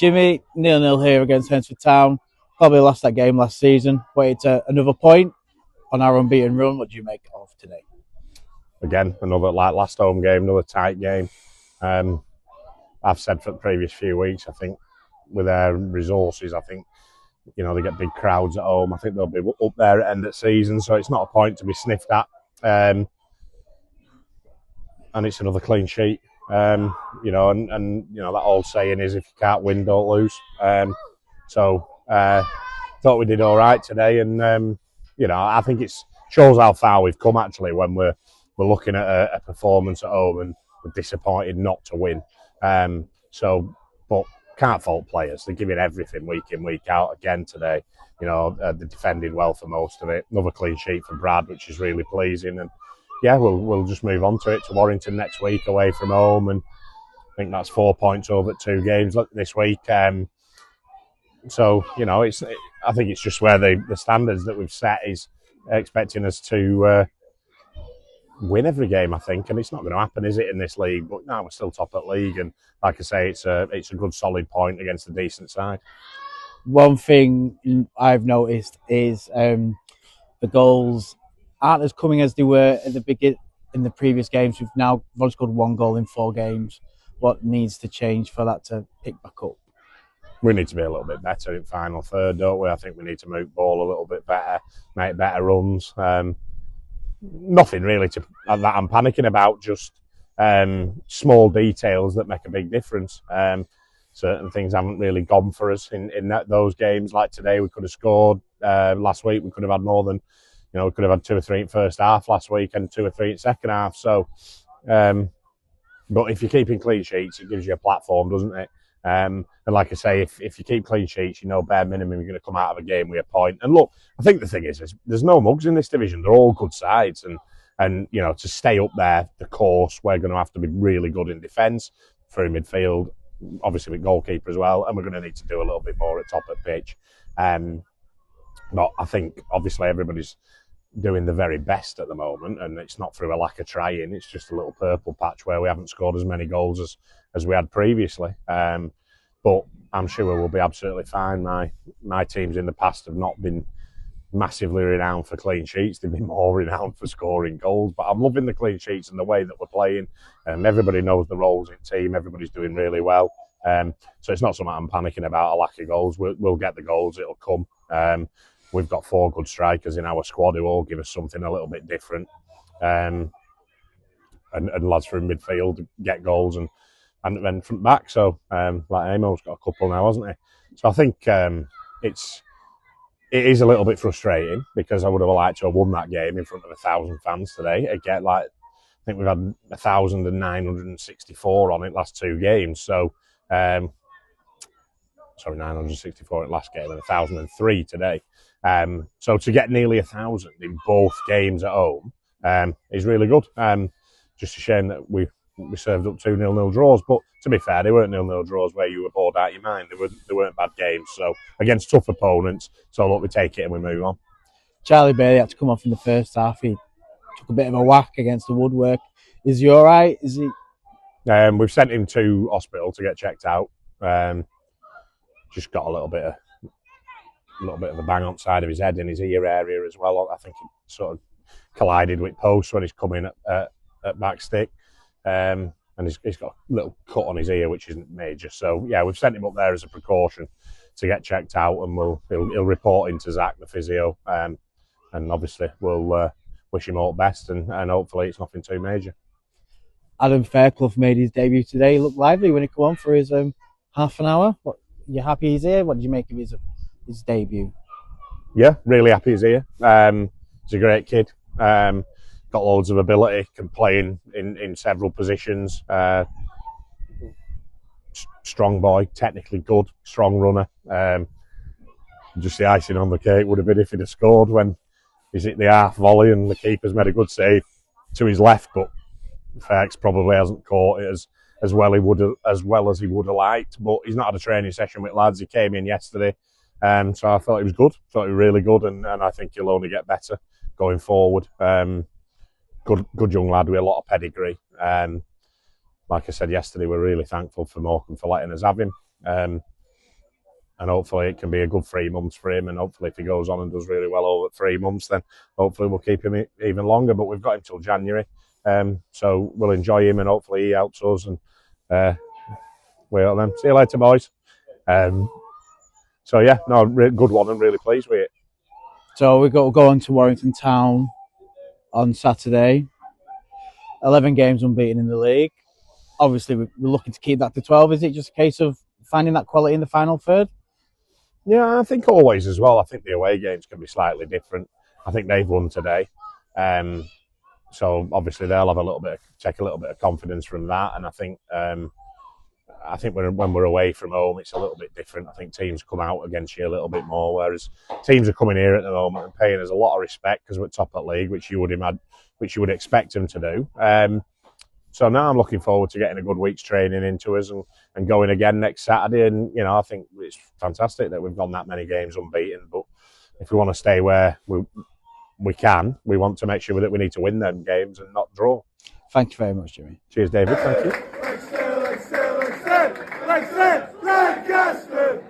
Jimmy, 0-0 here against Hednesford Town. Probably lost that game last season, but it's another point on our unbeaten run. What do you make of today? Again, another last home game, another tight game. I've said for the previous few weeks, I think with their resources, I think they get big crowds at home. I think they'll be up there at end of season, so it's not a point to be sniffed at. And it's another clean sheet. And that old saying is, if you can't win, don't lose. So thought we did all right today, and I think it shows how far we've come actually when we're looking at a performance at home and we're disappointed not to win. But can't fault players. They're giving everything week in, week out. Again today, they're defending well for most of it. Another clean sheet for Brad, which is really pleasing. And yeah, we'll just move on to it, to Warrington next week away from home, and I think that's 4 points over 2 games this week. So I think it's just where the standards that we've set is expecting us to win every game, I think, and it's not going to happen, is it, in this league? But no, we're still top at league, and like I say, it's a good solid point against a decent side. One thing I've noticed is the goals aren't as coming as they were at the beginning in the previous games. We've only scored 1 goal in 4 games. What needs to change for that to pick back up? We need to be a little bit better in final third, don't we? I think we need to move ball a little bit better, make better runs. Nothing really that I'm panicking about, just small details that make a big difference. Certain things haven't really gone for us in those games. Like today, we could have scored. Last week, we could have had more than, we could have had 2 or 3 in first half last week and 2 or 3 in second half. So, but if you're keeping clean sheets, it gives you a platform, doesn't it? And like I say, if you keep clean sheets, bare minimum, you're going to come out of a game with a point. And look, I think the thing is there's no mugs in this division. They're all good sides, and to stay up there, the course, we're going to have to be really good in defence, through midfield, obviously with goalkeeper as well, and we're going to need to do a little bit more at top of pitch. But I think obviously everybody's doing the very best at the moment, and it's not through a lack of trying. It's just a little purple patch where we haven't scored as many goals as we had previously. But I'm sure we'll be absolutely fine. My teams in the past have not been massively renowned for clean sheets. They've been more renowned for scoring goals. But I'm loving the clean sheets and the way that we're playing. Everybody knows the roles in team. Everybody's doing really well. So it's not something I'm panicking about, a lack of goals. We'll get the goals. It'll come. We've got 4 good strikers in our squad who all give us something a little bit different. And lads from midfield get goals and then from back. So like Amo's got a couple now, hasn't he? So I think it is a little bit frustrating, because I would have liked to have won that game in front of 1,000 fans today. Again, I think we've had 1,964 on it last 2 games. So sorry, 964 in last game and 1,003 today. So to get nearly 1,000 in both games at home is really good. Just a shame that we served up 2 0-0 draws, but to be fair, they weren't 0-0 draws where you were bored out of your mind. They weren't bad games. So against tough opponents, so look, we take it and we move on. Charlie Bailey had to come off in the first half. He took a bit of a whack against the woodwork. Is he all right? Is he? We've sent him to hospital to get checked out. Just got a little bit of a bang on the side of his head, in his ear area as well. I think he sort of collided with posts when he's coming at back stick. And he's got a little cut on his ear, which isn't major. So yeah, we've sent him up there as a precaution to get checked out, and he'll report into Zach, the physio, and obviously we'll wish him all the best, and hopefully it's nothing too major. Adam Fairclough made his debut today. He looked lively when he came on for his half an hour. You happy he's here? What did you make of his debut? Yeah, really happy he's here. He's a great kid. Got loads of ability, can play in several positions. Strong boy, technically good, strong runner. Just the icing on the cake would have been if he'd have scored when he's hit the half volley and the keeper's made a good save to his left, but Fairks probably hasn't caught it as well as he would have liked. But he's not had a training session with lads. He came in yesterday, so I thought he was good. Thought he was really good, and I think he'll only get better going forward. Good young lad with a lot of pedigree. Like I said yesterday, we're really thankful for Morecambe for letting us have him. hopefully it can be a good 3 months for him. And hopefully, if he goes on and does really well over 3 months, then hopefully we'll keep him even longer. But we've got him till January, so we'll enjoy him, and hopefully he helps us. And we'll then see you later, boys. So yeah, no, good one, and really pleased with it. So we've got to go on to Warrington Town on Saturday. 11 games unbeaten in the league. Obviously, we're looking to keep that to 12. Is it just a case of finding that quality in the final third? Yeah, I think always as well. I think the away games can be slightly different. I think they've won today. So obviously they'll have take a little bit of confidence from that. And I think when we're away from home, it's a little bit different. I think teams come out against you a little bit more, whereas teams are coming here at the moment and paying us a lot of respect because we're top of the league, which you would expect them to do. So now I'm looking forward to getting a good week's training into us and going again next Saturday. And I think it's fantastic that we've gone that many games unbeaten. But if we want to stay where we want to make sure that we need to win them games and not draw. Thank you very much, Jimmy. Cheers, David. Thank you. Lancaster!